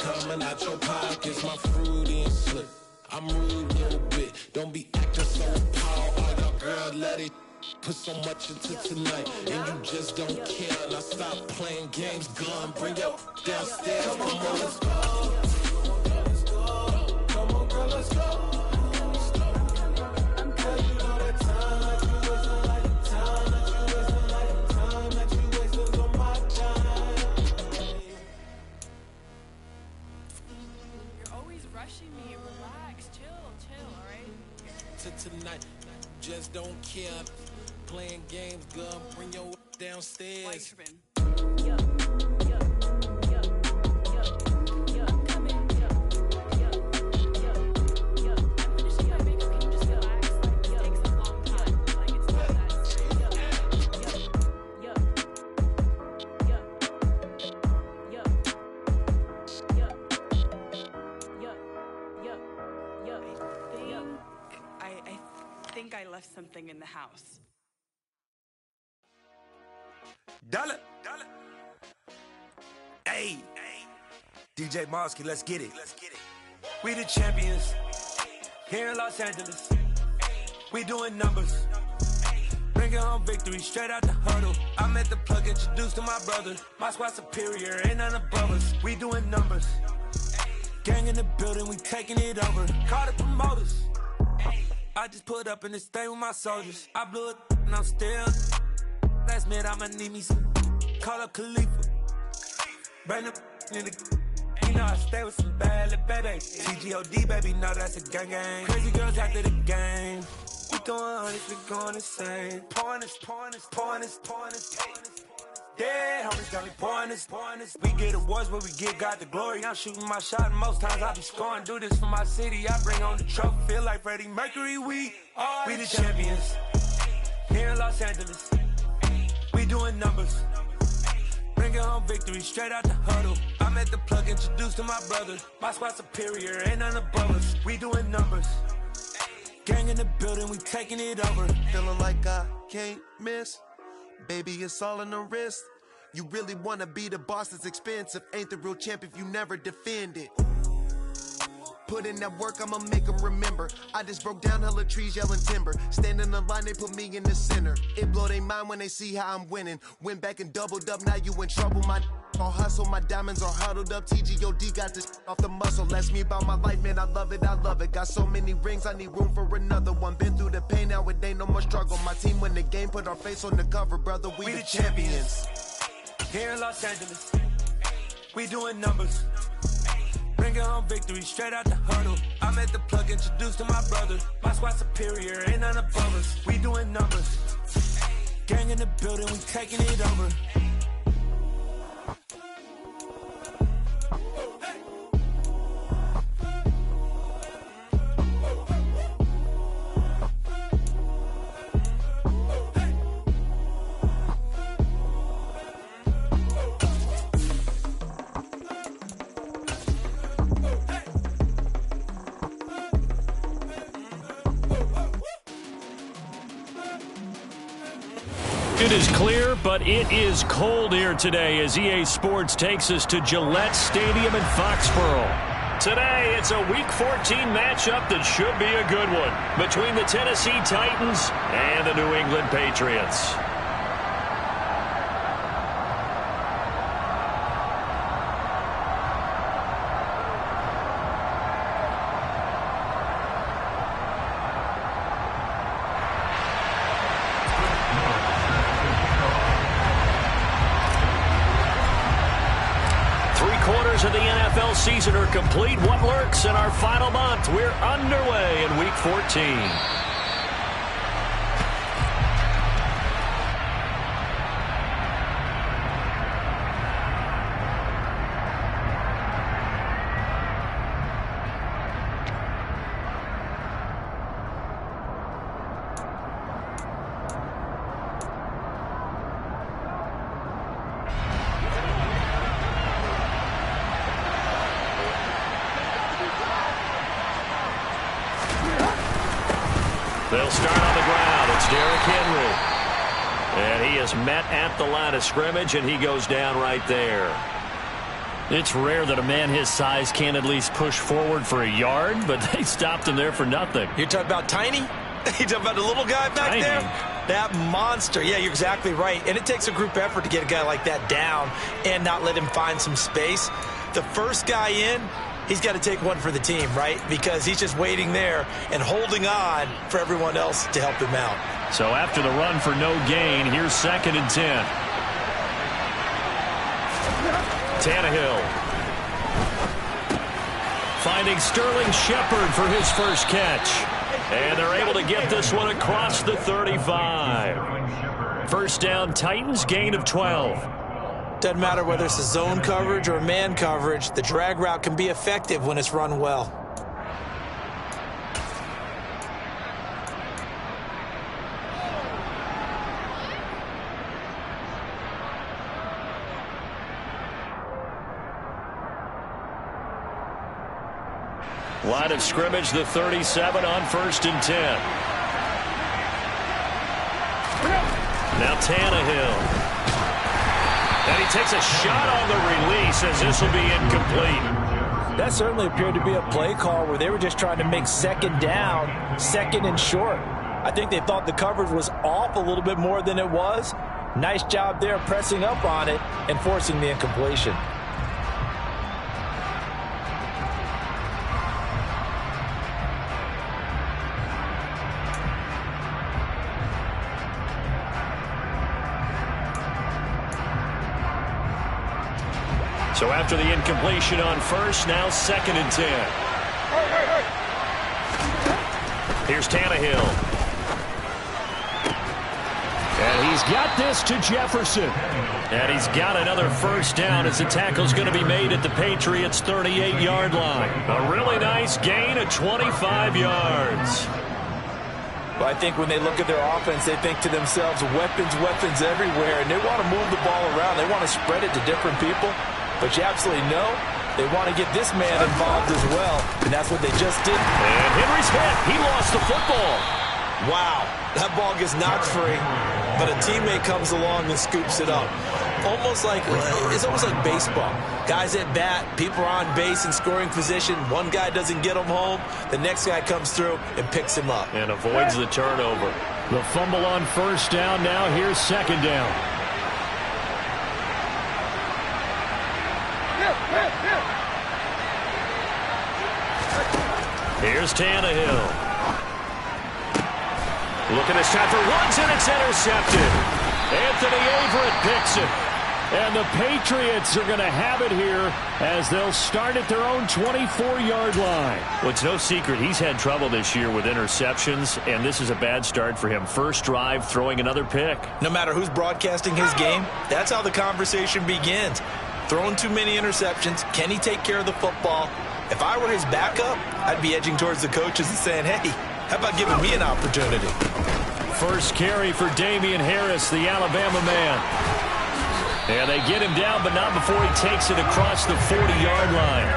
coming out your pockets, my fruity and slick. I'm rude a little bit, don't be acting so appalled. All y'all girl, let it put so much into tonight, and you just don't care. Now stop playing games, gun, bring your downstairs. Come on, girl, let's go. Come on, girl, let's go. Tonight, just don't care. Playing games, girl, bring your downstairs. I left something in the house. Dollar. Hey. DJ Mosky, let's get it. We the champions here in Los Angeles. We doing numbers. Bringing home victory straight out the huddle. I'm at the plug, introduced to my brother. My squad superior, ain't none above us. We doing numbers. Gang in the building, we taking it over. Call the promoters. I just put up in this thing with my soldiers. I blew it and I'm still. Last minute I'ma need me some. Call up Khalifa. Bring up in the. You know I stay with some bad little baby. TGOD baby, no that's a gang gang. Crazy girls after the game. We throwing hundreds, we going insane. Pouring this. Yeah, homies got me pouring this. We get awards, but we give God the glory. I'm shooting my shot, and most times I be scoring. Do this for my city, I bring on the trophy. Feel like Freddie Mercury, we the champions here in Los Angeles. We doing numbers. Bringing home victory straight out the huddle. I'm at the plug, introduced to my brother. My squad superior, ain't none above us. We doing numbers. Gang in the building, we taking it over. Feeling like I can't miss. Baby, it's all in the wrist. You really wanna be the boss, it's expensive. Ain't the real champ if you never defend it. Put in that work, I'ma make them remember. I just broke down hella trees, yelling timber. Stand in the line, they put me in the center. It blow they mind when they see how I'm winning. Went back and doubled up, now you in trouble. My all hustle, my diamonds are huddled up. TGOD got this off the muscle. That's me about my life, man, I love it. Got so many rings, I need room for another one. Been through the pain, now it ain't no more struggle. My team win the game, put our face on the cover, brother. We the champions here in Los Angeles. We doing numbers. Bringing home victory straight out the huddle. I'm at the plug, introduced to my brother. My squad superior, ain't none above us. We doing numbers. Gang in the building, we taking it over. It is clear, but it is cold here today as EA Sports takes us to Gillette Stadium in Foxborough. Today, it's a Week 14 matchup that should be a good one between the Tennessee Titans and the New England Patriots. Of the NFL season are complete. What lurks in our final month? We're underway in Week 14. They'll start on the ground. It's Derrick Henry. And he is met at the line of scrimmage, and he goes down right there. It's rare that a man his size can at least push forward for a yard, but they stopped him there for nothing. You're talking about tiny? You're talking about the little guy back Tiny. there? That monster. Yeah, you're exactly right. And it takes a group effort to get a guy like that down and not let him find some space. The first guy in, he's got to take one for the team, right? Because he's just waiting there and holding on for everyone else to help him out. So after the run for no gain, here's 2nd and 10. Tannehill finding Sterling Shepard for his first catch. And they're able to get this one across the 35. First down, Titans, gain of 12. Doesn't matter whether it's a zone coverage or man coverage, the drag route can be effective when it's run well. Line of scrimmage, the 37 on 1st and 10. Now Tannehill. And he takes a shot on the release as this will be incomplete. That certainly appeared to be a play call where they were just trying to make 2nd down, 2nd and short. I think they thought the coverage was off a little bit more than it was. Nice job there pressing up on it and forcing the incompletion. So after the incompletion on 1st, now 2nd and 10. Here's Tannehill. And he's got this to Jefferson. And he's got another first down as the tackle's going to be made at the Patriots' 38-yard line. A really nice gain of 25 yards. Well, I think when they look at their offense, they think to themselves, weapons, weapons everywhere, and they want to move the ball around. They want to spread it to different people. But you absolutely know they want to get this man involved as well, and that's what they just did. And Henry's hit. He lost the football. Wow, that ball gets knocked free, but a teammate comes along and scoops it up. It's almost like baseball. Guys at bat, people are on base in scoring position. One guy doesn't get him home. The next guy comes through and picks him up. And avoids the turnover. The fumble on 1st down. Now here's 2nd down. Here's Tannehill. Looking this time for Woods, and it's intercepted. Anthony Averett picks it. And the Patriots are going to have it here as they'll start at their own 24-yard line. Well, it's no secret he's had trouble this year with interceptions, and this is a bad start for him. First drive, throwing another pick. No matter who's broadcasting his game, that's how the conversation begins. Throwing too many interceptions. Can he take care of the football? If I were his backup, I'd be edging towards the coaches and saying, hey, how about giving me an opportunity? First carry for Damian Harris, the Alabama man. And they get him down, but not before he takes it across the 40-yard line.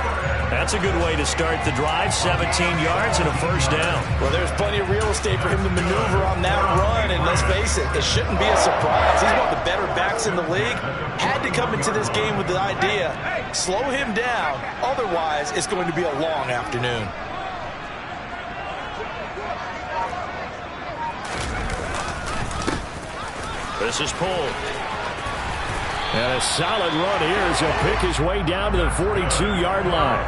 That's a good way to start the drive, 17 yards and a first down. Well, there's plenty of real estate for him to maneuver on that run, and let's face it, it shouldn't be a surprise. He's one of the better backs in the league. Had to come into this game with the idea, slow him down, otherwise it's going to be a long afternoon. This is pulled. And a solid run here as he'll pick his way down to the 42-yard line.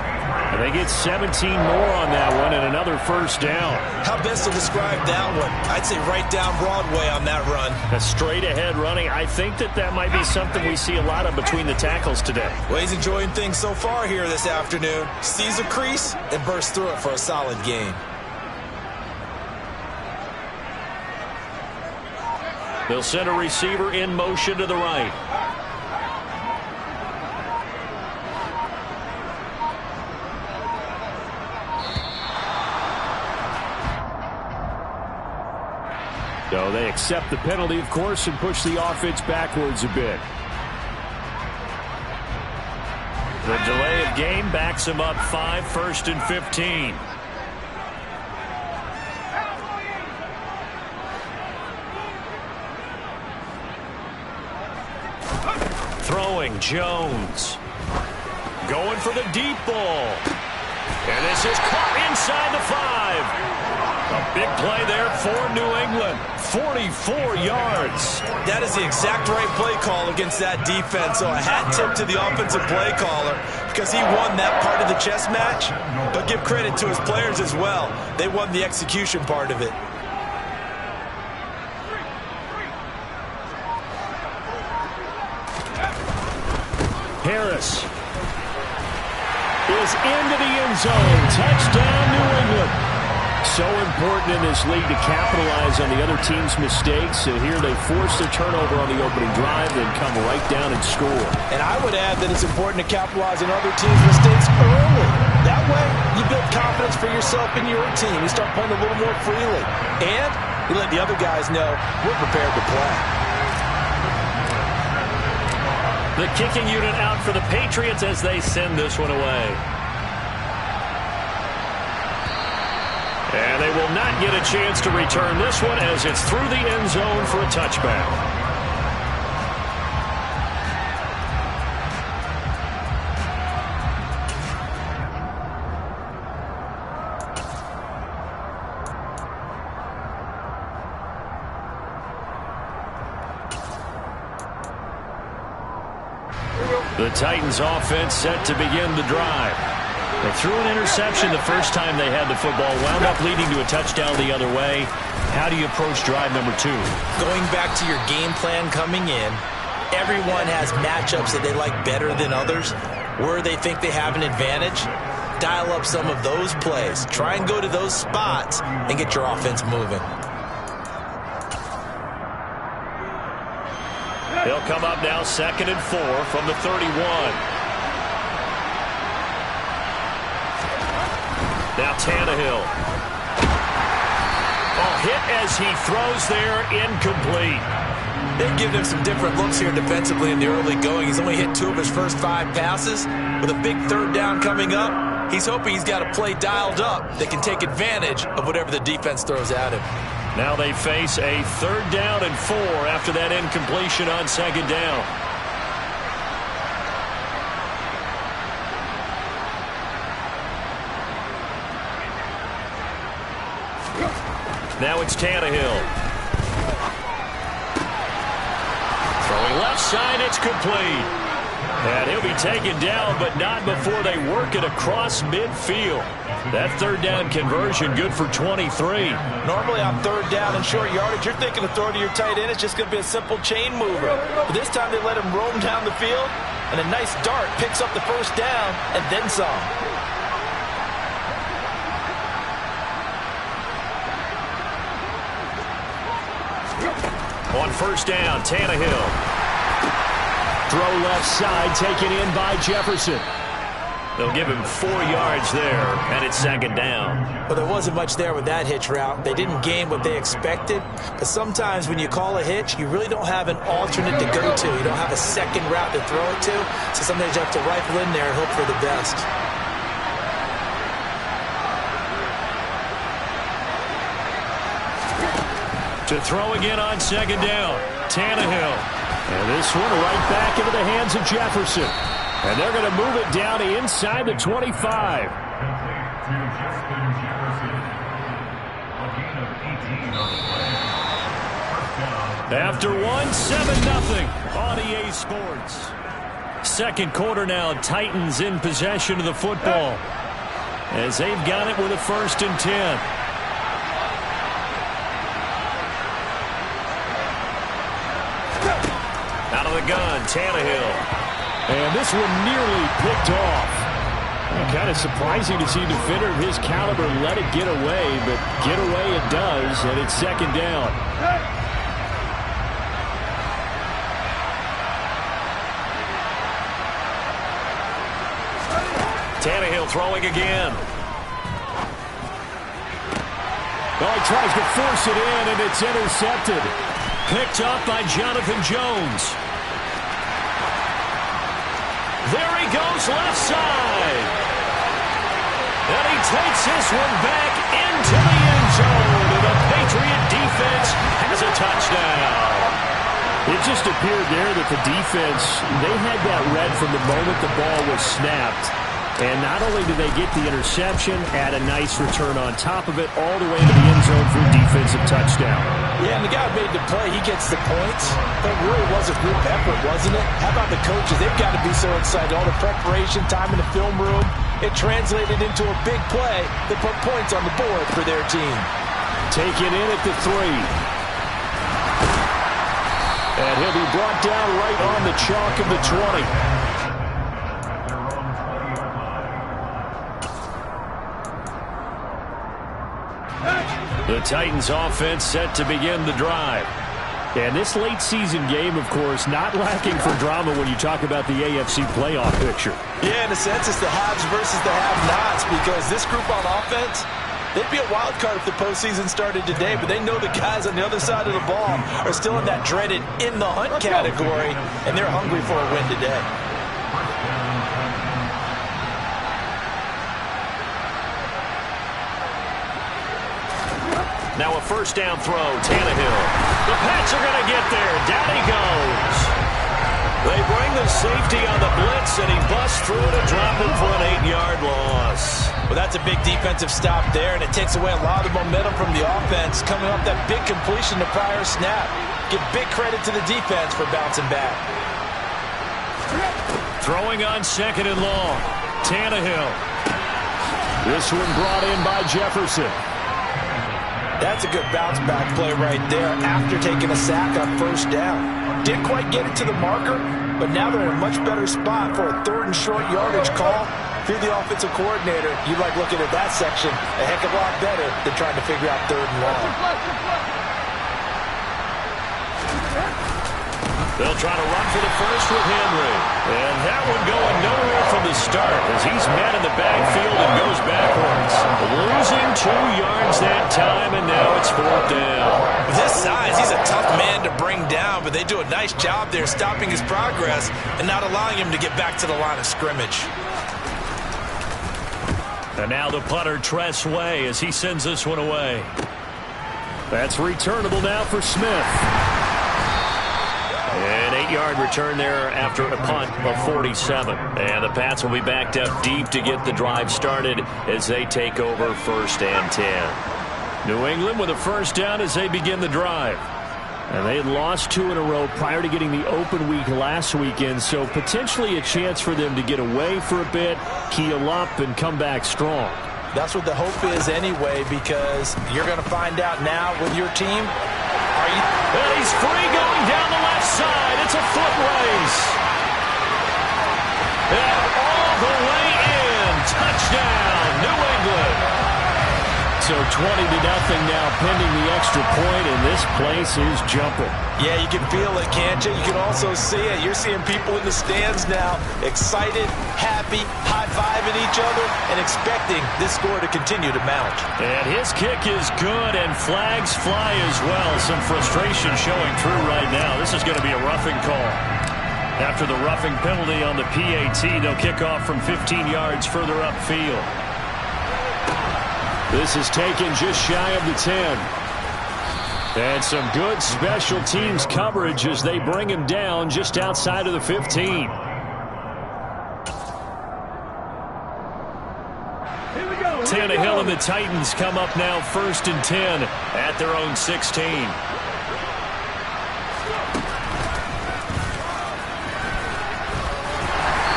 And they get 17 more on that one and another first down. How best to describe that one? I'd say right down Broadway on that run. A straight-ahead running. I think that might be something we see a lot of between the tackles today. Well, he's enjoying things so far here this afternoon. Sees a crease and bursts through it for a solid gain. They'll send a receiver in motion to the right. So they accept the penalty, of course, and push the offense backwards a bit. The delay of game backs him up 5, 1st and 15. Throwing Jones. going for the deep ball. And this is caught inside the 5. A big play there for New England. 44 yards. That is the exact right play call against that defense. So a hat tip to the offensive play caller because he won that part of the chess match. But give credit to his players as well. They won the execution part of it. Harris is into the end zone. Touchdown, New England. So important in this league to capitalize on the other team's mistakes. So here they force the turnover on the opening drive, then come right down and score. And I would add that it's important to capitalize on other teams' mistakes early. That way, you build confidence for yourself and your team. You start playing a little more freely. And you let the other guys know we're prepared to play. The kicking unit out for the Patriots as they send this one away. And they will not get a chance to return this one as it's through the end zone for a touchback. The Titans offense set to begin the drive. They threw an interception the first time they had the football, wound up leading to a touchdown the other way. How do you approach drive number 2? Going back to your game plan coming in, everyone has matchups that they like better than others, where they think they have an advantage. Dial up some of those plays. Try and go to those spots and get your offense moving. They'll come up now 2nd and 4 from the 31. Now Tannehill. Oh, hit as he throws there, incomplete. They give him some different looks here defensively in the early going. He's only hit 2 of his first 5 passes. With a big 3rd down coming up, he's hoping he's got a play dialed up that can take advantage of whatever the defense throws at him. Now they face a 3rd down and 4 after that incompletion on 2nd down. Now it's Tannehill. Throwing left side, it's complete. And he'll be taken down, but not before they work it across midfield. That 3rd down conversion good for 23. Normally on 3rd down and short yardage, you're thinking of throwing to your tight end. It's just going to be a simple chain mover. But this time they let him roam down the field, and a nice dart picks up the 1st down and then some. On 1st down, Tannehill. Throw left side, taken in by Jefferson. They'll give him 4 yards there, and it's 2nd down. Well, there wasn't much there with that hitch route. They didn't gain what they expected. But sometimes when you call a hitch, you really don't have an alternate to go to. You don't have a second route to throw it to. So sometimes you have to rifle in there and hope for the best. To throw again on 2nd down, Tannehill. And this one right back into the hands of Jefferson. And they're going to move it down to inside the 25. After 1, 7-0 on EA Sports. 2nd quarter now, Titans in possession of the football as they've got it with a 1st and 10. Out of the gun, Tannehill. And this one nearly picked off. Kind of surprising to see a defender of his caliber let it get away, but get away it does, and it's 2nd down. Tannehill throwing again. Oh, he tries to force it in, and it's intercepted. Picked up by Jonathan Jones. There he goes, left side. And he takes this one back into the end zone. And the Patriot defense has a touchdown. It just appeared there that the defense, they had that read from the moment the ball was snapped. And not only did they get the interception, add a nice return on top of it, all the way to the end zone for a defensive touchdown. Yeah, and the guy who made the play, he gets the points. But it really was a group effort, wasn't it? How about the coaches? They've got to be so excited. All the preparation, time in the film room, it translated into a big play that put points on the board for their team. Taken in at the 3. And he'll be brought down right on the chalk of the 20. The Titans offense set to begin the drive. And this late season game, of course, not lacking for drama when you talk about the AFC playoff picture. Yeah, in a sense, it's the haves versus the have-nots, because this group on offense, they'd be a wild card if the postseason started today, but they know the guys on the other side of the ball are still in that dreaded in the hunt category, and they're hungry for a win today. Now a first down throw, Tannehill. The Pats are going to get there. Down he goes. They bring the safety on the blitz, and he busts through to drop him for an 8-yard loss. Well, that's a big defensive stop there, and it takes away a lot of the momentum from the offense coming off that big completion to prior snap. Give big credit to the defense for bouncing back. Throwing on 2nd and long. Tannehill. This one brought in by Jefferson. That's a good bounce-back play right there after taking a sack on first down. Didn't quite get it to the marker, but now they're in a much better spot for a 3rd and short yardage call. If you're the offensive coordinator, you like looking at that section a heck of a lot better than trying to figure out 3rd and long. They'll try to run for the first with Henry. And that one going nowhere from the start as he's met in the backfield and goes backwards. Losing 2 yards that time, and now it's 4th down. With his size, he's a tough man to bring down, but they do a nice job there stopping his progress and not allowing him to get back to the line of scrimmage. And now the punter, Tress Way, as he sends this one away. That's returnable now for Smith. An 8-yard return there after a punt of 47. And the Pats will be backed up deep to get the drive started as they take over 1st and 10. New England with a first down as they begin the drive. And they had lost 2 in a row prior to getting the open week last weekend, so potentially a chance for them to get away for a bit, keel up, and come back strong. That's what the hope is anyway, because you're going to find out now with your team. And he's free going down the left side. It's a foot race. And all the way in. Touchdown, New England. So 20-0 now pending the extra point, and this place is jumping. Yeah, you can feel it, can't you? You can also see it. You're seeing people in the stands now, excited, happy, high-fiving each other, and expecting this score to continue to mount. And his kick is good, and flags fly as well. Some frustration showing through right now. This is going to be a roughing call. After the roughing penalty on the PAT, they'll kick off from 15 yards further upfield. This is taken just shy of the 10. And some good special teams coverage as they bring him down just outside of the 15. Tannehill and the Titans come up now 1st and 10 at their own 16.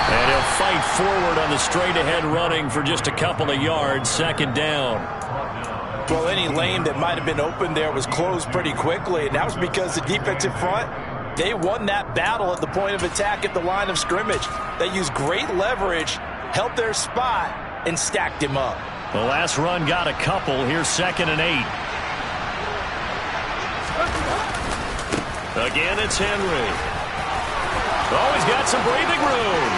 And he'll fight forward on the straight-ahead running for just a couple of yards, 2nd down. Well, any lane that might have been open there was closed pretty quickly, and that was because the defensive front, they won that battle at the point of attack at the line of scrimmage. They used great leverage, helped their spot, and stacked him up. The last run got a couple. Here's 2nd and 8. Again, it's Henry. Oh, he's got some breathing room.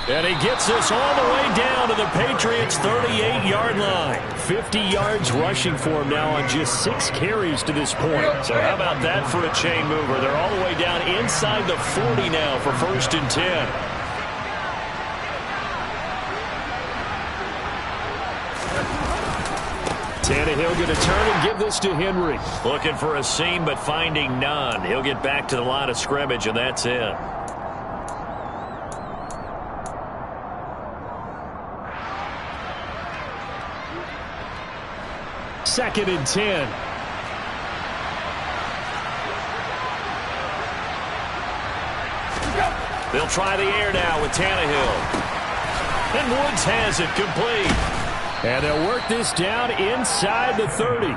And he gets us all the way down to the Patriots' 38-yard line. 50 yards rushing for him now on just 6 carries to this point. So how about that for a chain mover? They're all the way down inside the 40 now for 1st and 10. Tannehill going to turn and give this to Henry. Looking for a seam, but finding none. He'll get back to the line of scrimmage, and that's it. Second and 10. They'll try the air now with Tannehill. And Woods has it complete. And they'll work this down inside the 30.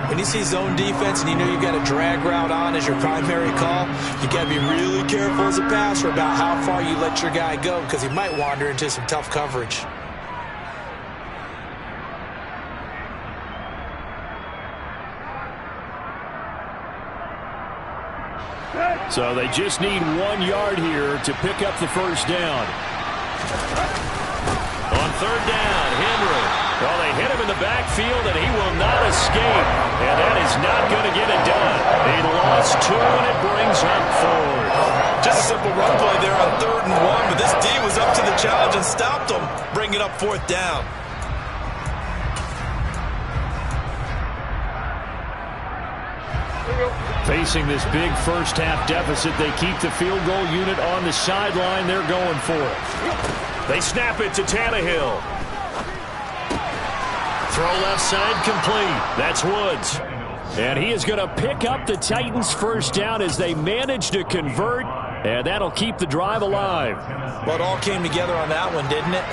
When you see zone defense and you know you've got a drag route on as your primary call, you've got to be really careful as a passer about how far you let your guy go because he might wander into some tough coverage. So they just need 1 yard here to pick up the first down. On third down, Henry. Well, they hit him in the backfield, and he will not escape. And that is not going to get it done. He lost 2, and it brings up 4. Just a simple run play there on 3rd and 1, but this D was up to the challenge and stopped him, bringing up 4th down. Facing this big first-half deficit, they keep the field goal unit on the sideline. They're going for it. They snap it to Tannehill. Throw left side complete. That's Woods. And he is going to pick up the Titans' first down as they manage to convert, and that'll keep the drive alive. Well, it all came together on that one, didn't it?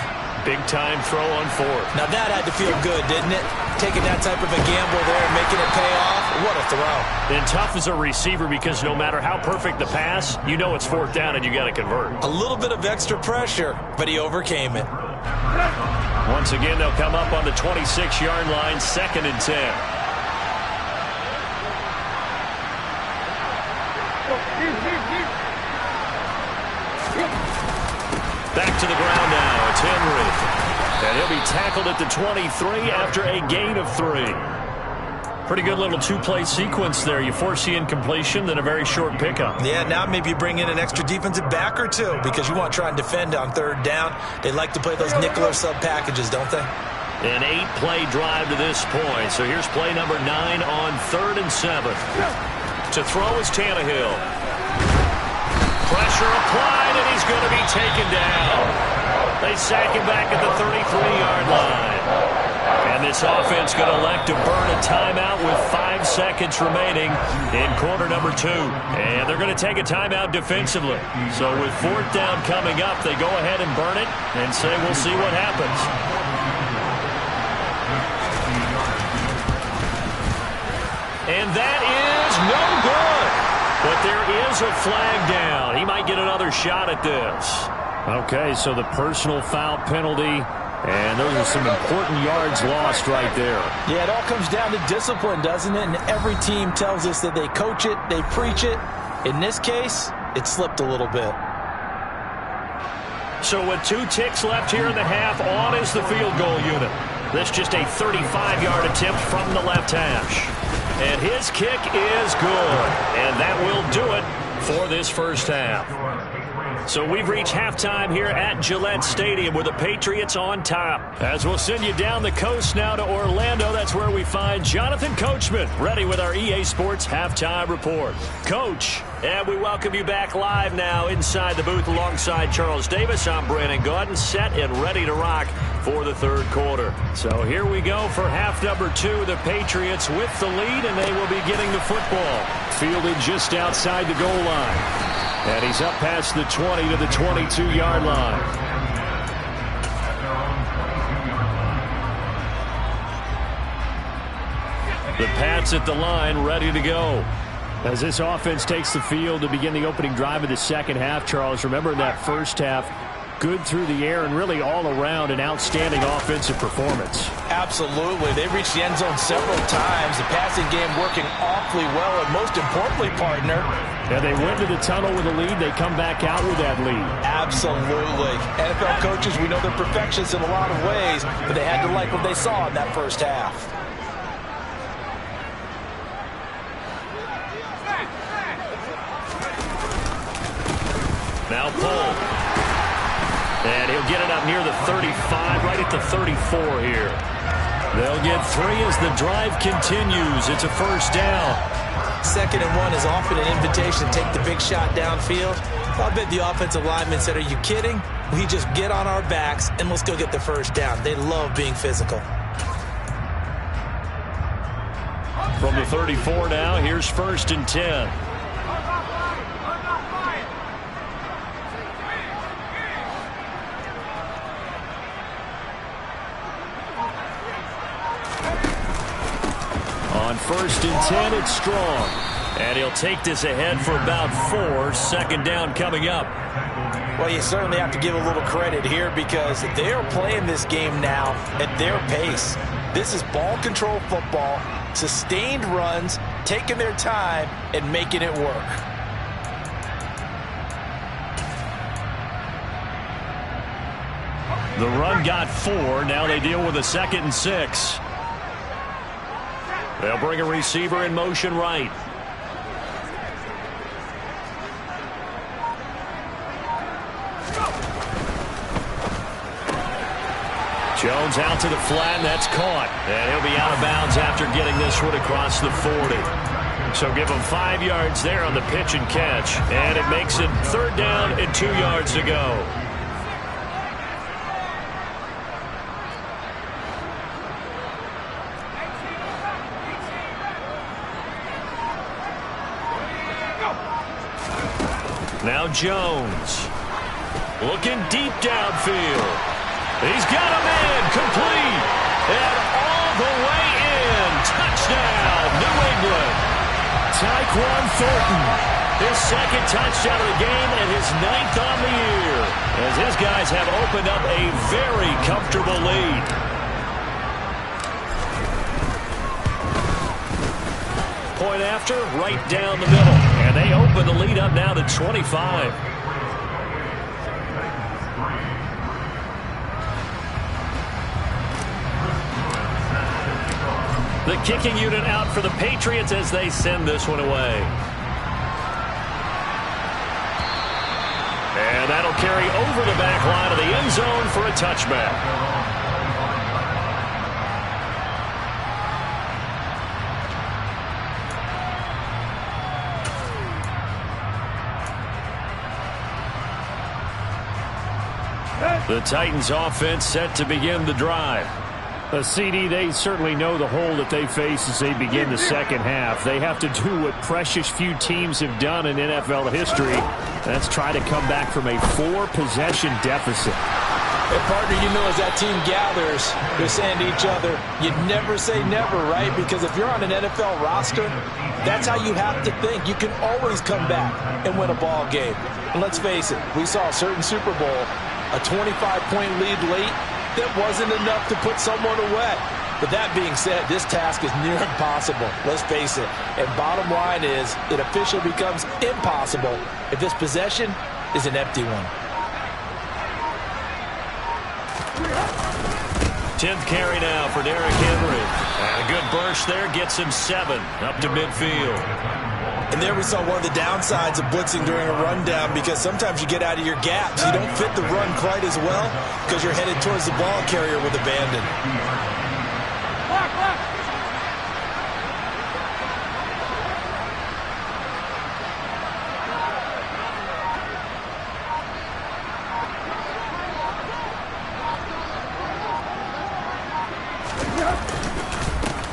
Big-time throw on 4th. Now that had to feel good, didn't it? Taking that type of a gamble there and making it pay off. What a throw. And tough as a receiver because no matter how perfect the pass, you know it's 4th down and you got to convert. A little bit of extra pressure, but he overcame it. Once again, they'll come up on the 26-yard line, 2nd and 10. Back to the ground now. It's Henry. And he'll be tackled at the 23 after a gain of 3. Pretty good little 2-play sequence there. You force the incompletion, then a very short pickup. Yeah, now maybe you bring in an extra defensive back or 2 because you want to try and defend on 3rd down. They like to play those nickel or sub packages, don't they? An 8-play drive to this point. So here's play number 9 on 3rd and 7. To throw is Tannehill. Pressure applied, and he's going to be taken down. They sack him back at the 33-yard line. And this offense going to elect to burn a timeout with 5 seconds remaining in quarter number 2. And they're going to take a timeout defensively. So with 4th down coming up, they go ahead and burn it and say we'll see what happens. And that is no good. But there is a flag down. He might get another shot at this. Okay, so the personal foul penalty, and those are some important yards lost right there. Yeah, it all comes down to discipline, doesn't it? And every team tells us that they coach it, they preach it. In this case, it slipped a little bit. So with 2 ticks left here in the half, on is the field goal unit. This just a 35-yard attempt from the left hash. And his kick is good. And that will do it for this first half. So we've reached halftime here at Gillette Stadium with the Patriots on top. As we'll send you down the coast now to Orlando, that's where we find Jonathan Coachman ready with our EA Sports Halftime Report. Coach, and we welcome you back live now inside the booth alongside Charles Davis. I'm Brandon Gaudin, set and ready to rock for the 3rd quarter. So here we go for half number 2. The Patriots with the lead, and they will be getting the football. Fielded just outside the goal line. And he's up past the 20 to the 22-yard line. The Pats at the line, ready to go. As this offense takes the field to begin the opening drive of the second half, Charles, remember in that first half, good through the air and really all around an outstanding offensive performance. Absolutely. They reached the end zone several times. The passing game working awfully well, and most importantly, partner, and they went to the tunnel with a lead. They come back out with that lead. Absolutely. NFL coaches, we know they're perfectionists in a lot of ways, but they had to like what they saw in that first half. Now pull. And he'll get it up near the 35, right at the 34 here. They'll get 3 as the drive continues. It's a first down. 2nd and 1 is often an invitation to take the big shot downfield. I bet the offensive lineman said, are you kidding? We just get on our backs and let's go get the first down. They love being physical. From the 34 now, here's 1st and 10. On 1st and 10, it's Strong. And he'll take this ahead for about 4. 2nd down coming up. Well, you certainly have to give a little credit here because they are playing this game now at their pace. This is ball control football, sustained runs, taking their time, and making it work. The run got 4. Now they deal with a 2nd and 6. They'll bring a receiver in motion right. Jones out to the flat, and that's caught. And he'll be out of bounds after getting this one across the 40. So give him 5 yards there on the pitch and catch. And it makes it 3rd down and 2 yards to go. Now Jones. Looking deep downfield. He's got him in. Complete. And all the way in. Touchdown, New England. Tyquan Thornton. His 2nd touchdown of the game and his 9th on the year. As his guys have opened up a very comfortable lead. Point after, right down the middle. And they open the lead up now to 25. The kicking unit out for the Patriots as they send this one away. And that'll carry over the back line of the end zone for a touchback. The Titans offense set to begin the drive. CD, they certainly know the hole that they face as they begin the 2nd half. They have to do what precious few teams have done in NFL history. That's try to come back from a 4-possession deficit. Hey, partner, you know as that team gathers, they're saying to each other, you never say never, right? Because if you're on an NFL roster, that's how you have to think. You can always come back and win a ball game. And let's face it, we saw a certain Super Bowl, a 25-point lead late, that wasn't enough to put someone away. But that being said, this task is near impossible. Let's face it. And bottom line is, it officially becomes impossible if this possession is an empty one. 10th carry now for Derrick Henry. And a good burst there gets him 7 up to midfield. And there we saw one of the downsides of blitzing during a rundown because sometimes you get out of your gaps. You don't fit the run quite as well because you're headed towards the ball carrier with abandon.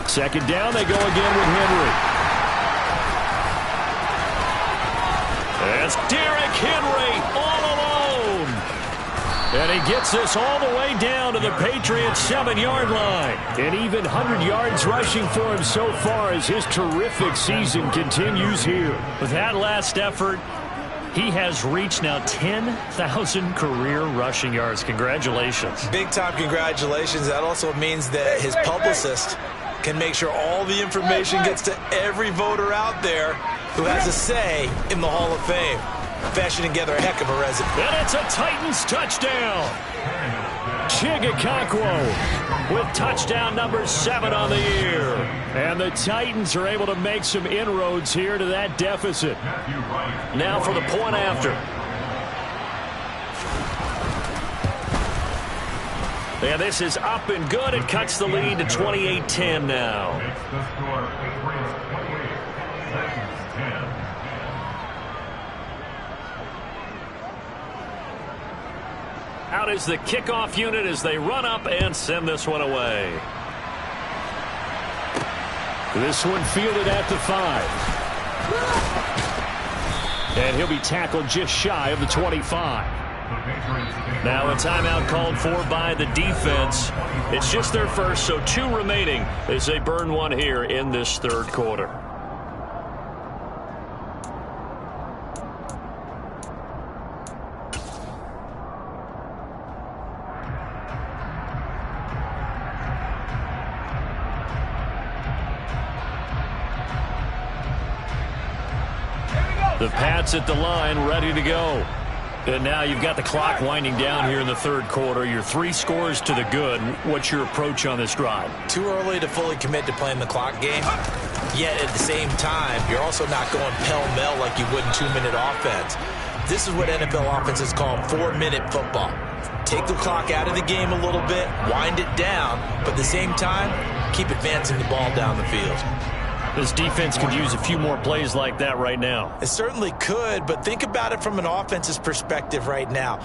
Second down, they go again with Henry. That's Derrick Henry all alone. And he gets this all the way down to the Patriots' 7-yard line. And even 100 yards rushing for him so far as his terrific season continues here. With that last effort, he has reached now 10,000 career rushing yards. Congratulations. Big-time congratulations. That also means that his publicist can make sure all the information gets to every voter out there who has a say in the Hall of Fame. Fashioning together a heck of a resume. And it's a Titans touchdown. Chigakonkwo with touchdown number 7 on the year. And the Titans are able to make some inroads here to that deficit. Now for the point after. And this is up and good. It cuts the lead to 28-10 now. Out is the kickoff unit as they run up and send this one away. This one fielded at the 5. And he'll be tackled just shy of the 25. Now a timeout called for by the defense. It's just their first, so 2 remaining as they burn one here in this third quarter. The Pats at the line, ready to go. And now you've got the clock winding down here in the third quarter. Your 3 scores to the good. What's your approach on this drive? Too early to fully commit to playing the clock game. Yet at the same time, you're also not going pell-mell like you would in 2-minute offense. This is what NFL offenses call 4-minute football. Take the clock out of the game a little bit, wind it down, but at the same time, keep advancing the ball down the field. This defense could use a few more plays like that right now. It certainly could, but think about it from an offense's perspective right now.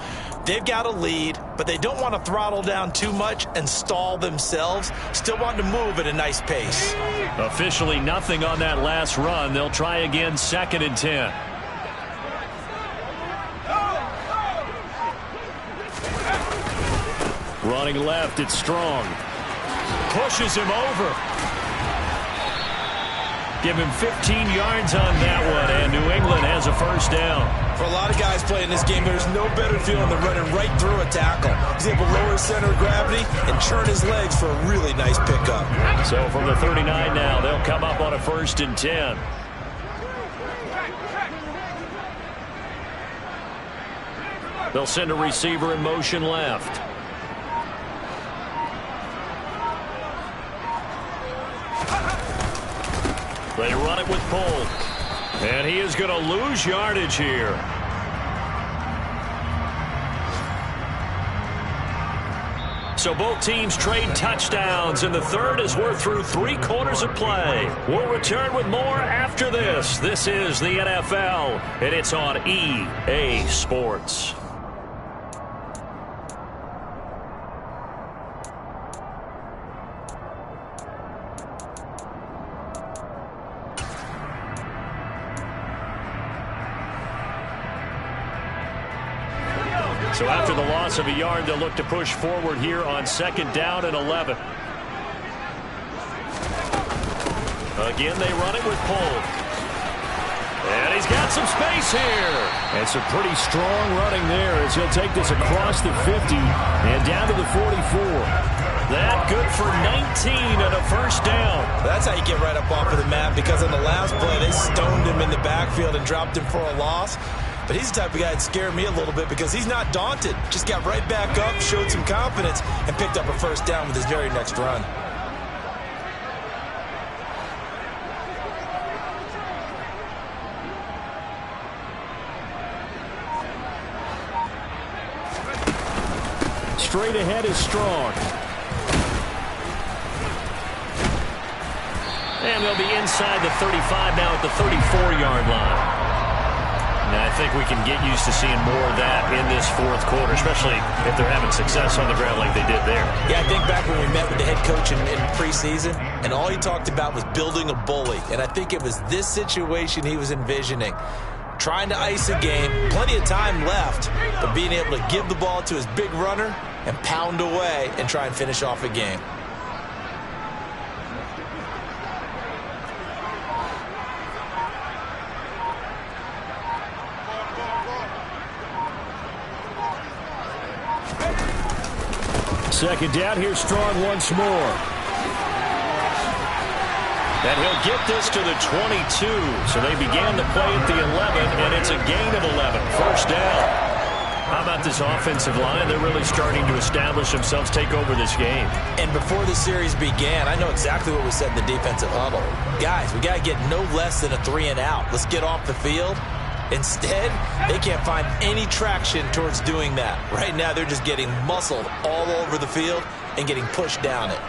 They've got a lead, but they don't want to throttle down too much and stall themselves. Still want to move at a nice pace. Officially nothing on that last run. They'll try again, 2nd and 10. Running left, it's Strong. Pushes him over. Give him 15 yards on that one, and New England has a first down. For a lot of guys playing this game, there's no better feeling than running right through a tackle. He's able to lower his center of gravity and churn his legs for a really nice pickup. So from the 39 now, they'll come up on a 1st and 10. They'll send a receiver in motion left. They run it with Cole. And he is going to lose yardage here. So both teams trade touchdowns in the third as we're through 3 quarters of play. We'll return with more after this. This is the NFL, and it's on EA Sports. So after the loss of a yard, they'll look to push forward here on 2nd down and 11. Again, they run it with Polk. And he's got some space here. And some pretty strong running there as he'll take this across the 50 and down to the 44. That good for 19 and a first down. That's how you get right up off of the map, because on the last play, they stoned him in the backfield and dropped him for a loss. But he's the type of guy that scared me a little bit because he's not daunted. Just got right back up, showed some confidence, and picked up a first down with his very next run. Straight ahead is Strong. And they'll be inside the 35 now at the 34-yard line. Now, I think we can get used to seeing more of that in this fourth quarter, especially if they're having success on the ground like they did there. Yeah, I think back when we met with the head coach in preseason, and all he talked about was building a bully. And I think it was this situation he was envisioning. Trying to ice a game, plenty of time left, but being able to give the ball to his big runner and pound away and try and finish off a game. Second down, here's Strong once more. And he'll get this to the 22. So they began the play at the 11, and it's a gain of 11. First down. How about this offensive line? They're really starting to establish themselves, take over this game. And before the series began, I know exactly what we said in the defensive huddle. Guys, we got to get no less than a 3-and-out. Let's get off the field. Instead, they can't find any traction towards doing that. Right now, they're just getting muscled all over the field and getting pushed down it.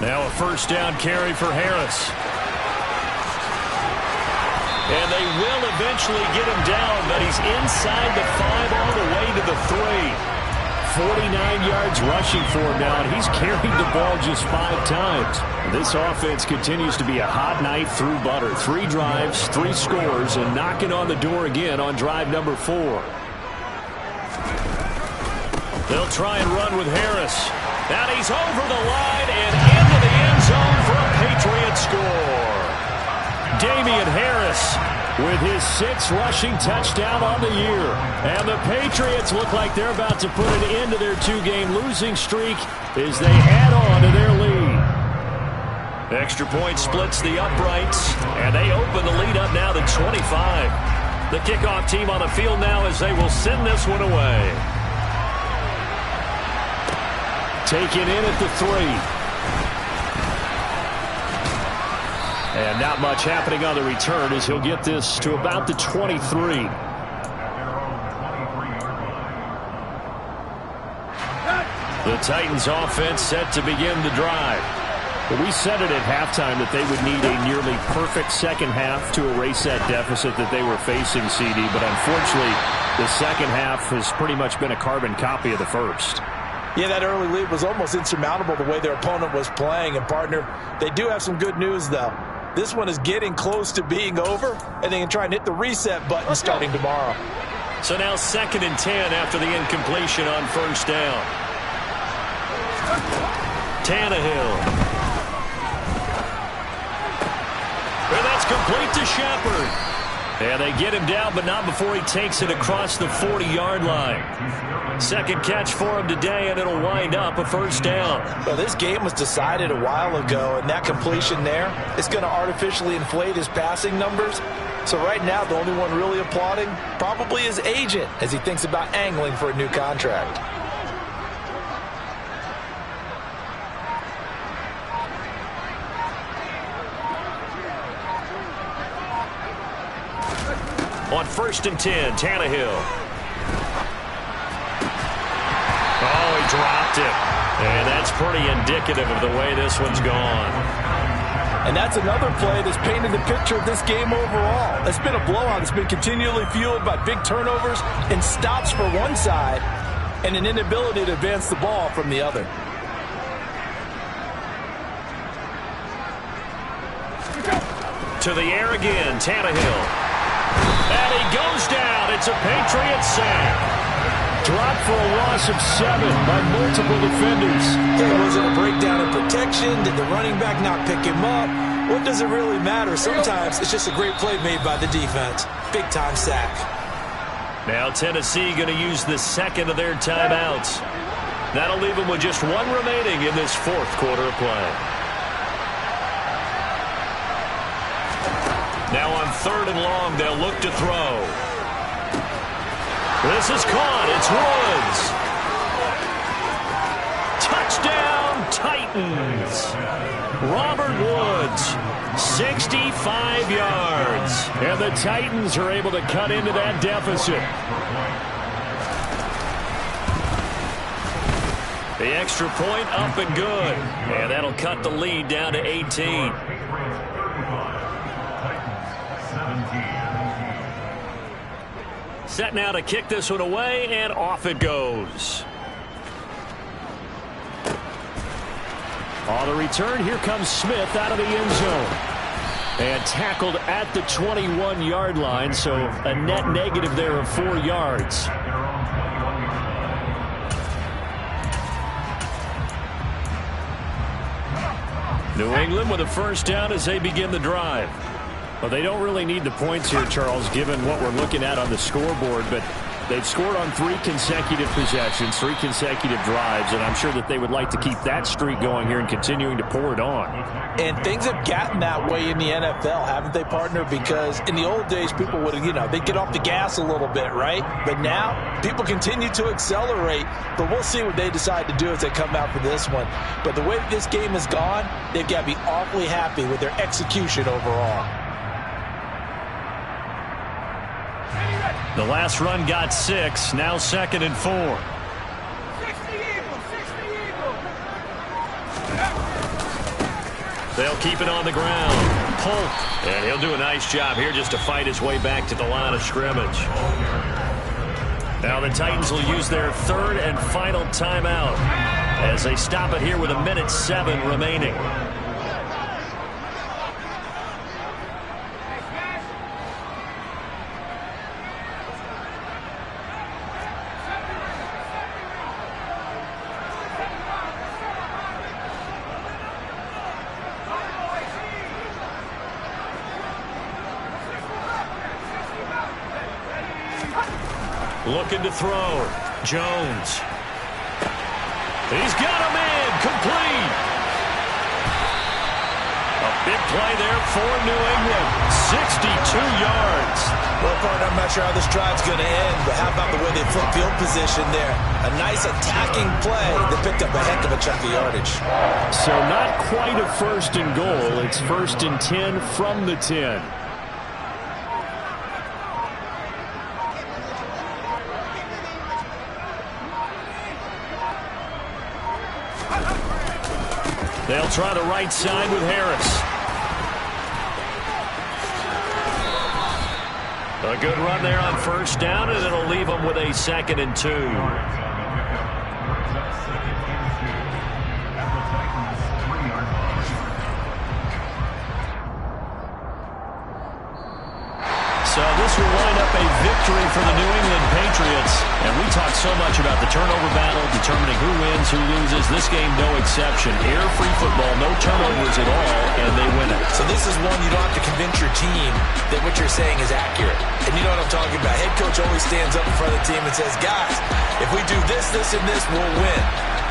Now a first down carry for Harris. And they will eventually get him down, but he's inside the 5 all the way to the 3. 49 yards rushing for him now, and he's carried the ball just 5 times. This offense continues to be a hot knife through butter. 3 drives, 3 scores, and knocking on the door again on drive number 4. They'll try and run with Harris. And he's over the line and into the end zone for a Patriot score. Damian Harris with his 6th rushing touchdown on the year. And the Patriots look like they're about to put an end to their 2-game losing streak as they add on to their lead. Extra point splits the uprights, and they open the lead up now to 25. The kickoff team on the field now as they will send this one away. Taken in at the 3. And not much happening on the return as he'll get this to about the 23. The Titans offense set to begin the drive. But we said it at halftime that they would need a nearly perfect second half to erase that deficit that they were facing, CD. But unfortunately, the second half has pretty much been a carbon copy of the first. Yeah, that early lead was almost insurmountable the way their opponent was playing. And, partner, they do have some good news, though. This one is getting close to being over, and they can try and hit the reset button starting tomorrow. So now 2nd and 10 after the incompletion on first down. Tannehill. And that's complete to Shepard. And they get him down, but not before he takes it across the 40-yard line. 2nd catch for him today, and it'll wind up a first down. Well, this game was decided a while ago, and that completion there is going to artificially inflate his passing numbers. So right now, the only one really applauding probably his agent as he thinks about angling for a new contract. On 1st and 10, Tannehill. Oh, he dropped it. And that's pretty indicative of the way this one's gone. And that's another play that's painted the picture of this game overall. It's been a blowout. It's been continually fueled by big turnovers and stops for one side and an inability to advance the ball from the other. To the air again, Tannehill. And he goes down. It's a Patriot sack. Dropped for a loss of 7 by multiple defenders. Yeah, was it a breakdown in protection? Did the running back not pick him up? What does it really matter? Sometimes it's just a great play made by the defense. Big-time sack. Now Tennessee going to use the 2nd of their timeouts. That'll leave them with just 1 remaining in this 4th quarter of play. Now on 3rd and long, they'll look to throw. This is caught. It's Woods. Touchdown, Titans. Robert Woods, 65 yards. And the Titans are able to cut into that deficit. The extra point up and good. And that'll cut the lead down to 18. Set now to kick this one away, and off it goes. On the return, here comes Smith out of the end zone. And tackled at the 21-yard line, so a net negative there of 4 yards. New England with a first down as they begin the drive. Well, they don't really need the points here, Charles, given what we're looking at on the scoreboard. But They've scored on 3 consecutive possessions, 3 consecutive drives, and I'm sure that they would like to keep that streak going here and continuing to pour it on. And things have gotten that way in the NFL, haven't they, partner? Because in the old days, people would, they'd get off the gas a little bit, right? But now, people continue to accelerate, but we'll see what they decide to do as they come out for this one. But the way that this game has gone, they've got to be awfully happy with their execution overall. The last run got 6, now 2nd and 4. They'll keep it on the ground. Polk, and he'll do a nice job here just to fight his way back to the line of scrimmage. Now the Titans will use their 3rd and final timeout as they stop it here with 1:07 remaining. Looking to throw. Jones. He's got him in. Complete. A big play there for New England. 62 yards. Well, partner, I'm not sure how this drive's going to end, but how about the way they flip field position there? A nice attacking play that picked up a heck of a chunk of yardage. So not quite a 1st and goal. It's 1st and 10 from the 10. They'll try the right side with Harris. A good run there on 1st down, and it'll leave them with a 2nd and 2. So this will wind up a victory for the New England Patriots. And we talk so much about the turnover battle, determining who wins, who loses. This game, no exception. Error-free football, no turnovers at all, and they win it. So this is one you don't have to convince your team that what you're saying is accurate. And you know what I'm talking about. Head coach always stands up in front of the team and says, guys, if we do this, this, and this, we'll win.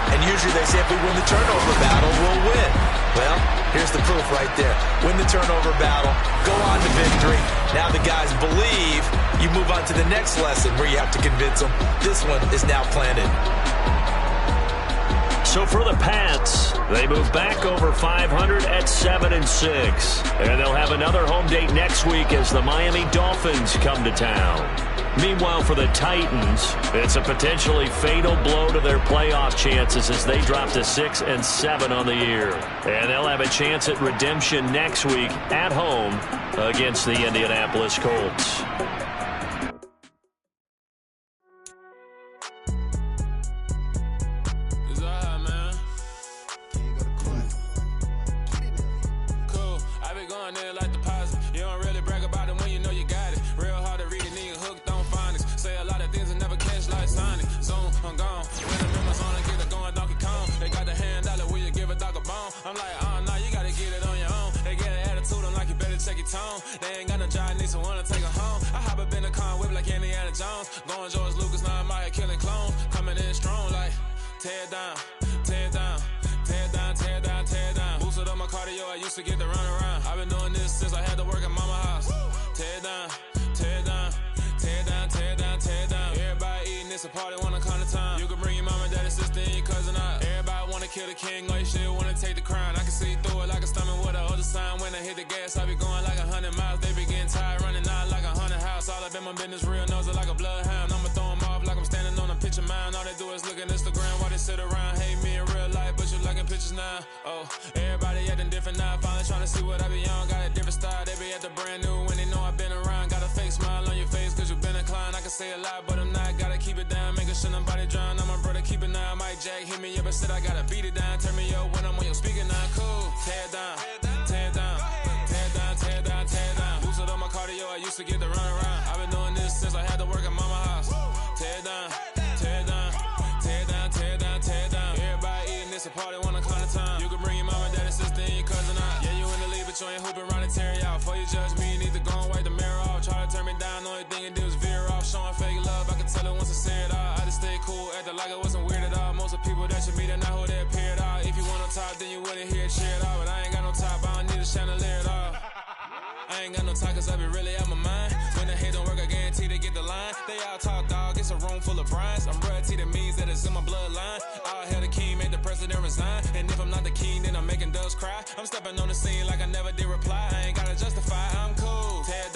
And usually they say if we win the turnover battle, we'll win. Well, here's the proof right there. Win the turnover battle, go on to victory. Now the guys believe. You move on to the next lesson where you have to convince them. This one is now planted. So for the Pats, they move back over 500 at 7-6. And they'll have another home date next week as the Miami Dolphins come to town. Meanwhile, for the Titans, it's a potentially fatal blow to their playoff chances as they drop to 6-7 on the year. And they'll have a chance at redemption next week at home against the Indianapolis Colts. They ain't got no job, need someone to take her home. I hop up in the car, whip like Indiana Jones. Going George Lucas, now I'm out here killing clones. Coming in strong like, tear down, tear down, tear down, tear down, tear down. Boosted up my cardio, I used to get to run around. I've been doing this since I had to work at mama house. Tear down, tear down, tear down, tear down, tear down. Everybody eating, it's a party, wanna come to time. You can bring your mama, daddy, sister, and your cousin out. Everybody wanna kill the king, or you shit wanna take the crown. I can see through it like a stomach with a other sign. When I hit the gas, I be going like 100 miles. They be getting tired, running out like 100 house. All up in my business, real nose like a bloodhound. I'ma throw them off like I'm standing on a picture mound. All they do is look at Instagram while they sit around. Hate me in real life, but you liking pictures now. Oh, everybody acting different now. Finally trying to see what I be on. Got a different style, they be at the brand new when they know I've been around. Got a fake smile on your face cause you been inclined. I can say a lot, but I'm not. Gotta keep it down, making sure nobody drown. I'm my brother, keep it now. Mike Jack hit me up and said I gotta beat it down. Turn me up when I'm on your speaker now. Cool, tear down, tear down, tear down, tear down, tear down. Boosted up my cardio, I used to get to run around. I've been doing this since I had to work at mama house. Tear down, tear down, tear down, tear down, tear down. Everybody eating, it's a party, wanna come to time. You can bring your mama, daddy, sister, and your cousin out. Yeah, you in the league, but you ain't hooping around and tearing out. Before you judge me, you need to go and wipe the mirror off. Try to turn me down, only thing you do is veer off. Showing fake love, I can tell it it wasn't weird at all. Most of the people that you meet are not who they appear at all. If you want on top, then you wouldn't hear it cheer at all. But I ain't got no top, I don't need a chandelier at all. I ain't got no talk, cause I be really out my mind. When the hate don't work, I guarantee they get the line. They all talk, dog, it's a room full of brinds. I'm royalty, that means that it's in my bloodline. All hell the king, made the president resign. And if I'm not the king, then I'm making doves cry. I'm stepping on the scene like I never did reply. I ain't gotta justify, I'm cool. Tear